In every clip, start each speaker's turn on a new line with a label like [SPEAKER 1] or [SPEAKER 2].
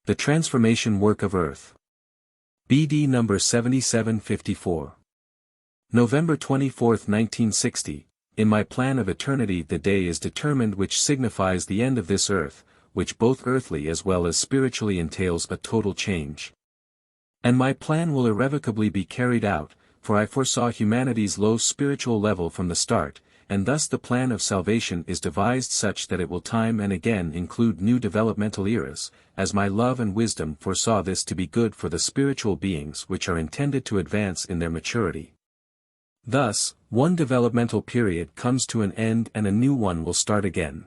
[SPEAKER 1] The Transformation Work of Earth. BD number 7754. November 24, 1960. In my plan of eternity the day is determined which signifies the end of this earth, which both earthly as well as spiritually entails a total change. And my plan will irrevocably be carried out, for I foresaw humanity's low spiritual level from the start, and thus the plan of salvation is devised such that it will time and again include new developmental eras, as my love and wisdom foresaw this to be good for the spiritual beings which are intended to advance in their maturity. Thus, one developmental period comes to an end and a new one will start again.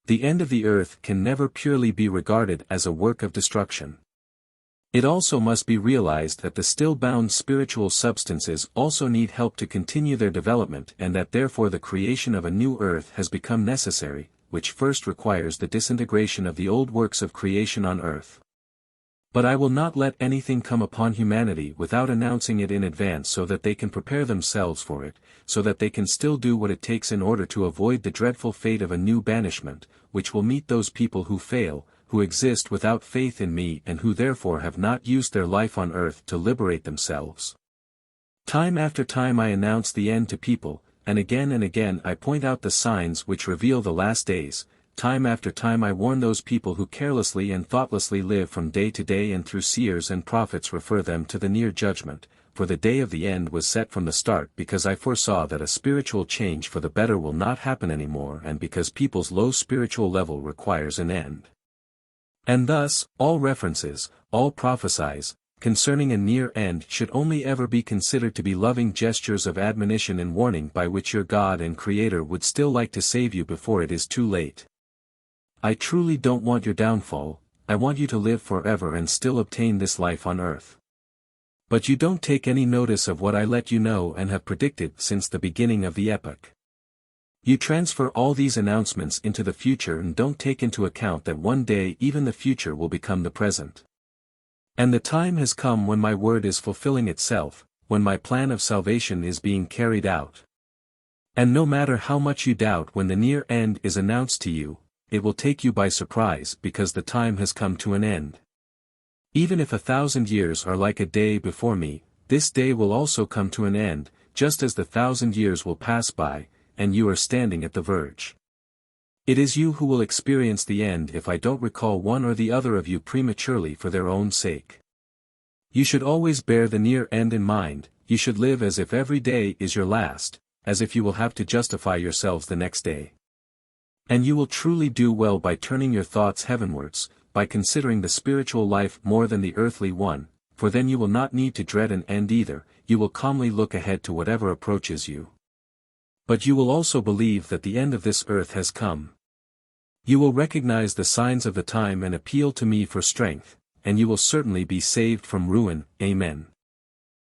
[SPEAKER 1] The end of the earth can never purely be regarded as a work of destruction. It also must be realized that the still-bound spiritual substances also need help to continue their development and that therefore the creation of a new earth has become necessary, which first requires the disintegration of the old works of creation on earth. But I will not let anything come upon humanity without announcing it in advance so that they can prepare themselves for it, so that they can still do what it takes in order to avoid the dreadful fate of a new banishment, which will meet those people who fail, who exist without faith in me and who therefore have not used their life on earth to liberate themselves. Time after time I announce the end to people, and again I point out the signs which reveal the last days. Time after time I warn those people who carelessly and thoughtlessly live from day to day and through seers and prophets refer them to the near judgment, for the day of the end was set from the start because I foresaw that a spiritual change for the better will not happen anymore and because people's low spiritual level requires an end. And thus, all references, all prophecies, concerning a near end should only ever be considered to be loving gestures of admonition and warning by which your God and Creator would still like to save you before it is too late. I truly don't want your downfall, I want you to live forever and still obtain this life on earth. But you don't take any notice of what I let you know and have predicted since the beginning of the epoch. You transfer all these announcements into the future and don't take into account that one day even the future will become the present. And the time has come when my word is fulfilling itself, when my plan of salvation is being carried out. And no matter how much you doubt when the near end is announced to you, it will take you by surprise because the time has come to an end. Even if 1,000 years are like a day before me, this day will also come to an end, just as the 1,000 years will pass by, and you are standing at the verge. It is you who will experience the end if I don't recall one or the other of you prematurely for their own sake. You should always bear the near end in mind, you should live as if every day is your last, as if you will have to justify yourselves the next day. And you will truly do well by turning your thoughts heavenwards, by considering the spiritual life more than the earthly one, for then you will not need to dread an end either, you will calmly look ahead to whatever approaches you. But you will also believe that the end of this earth has come. You will recognize the signs of the time and appeal to me for strength, and you will certainly be saved from ruin. Amen.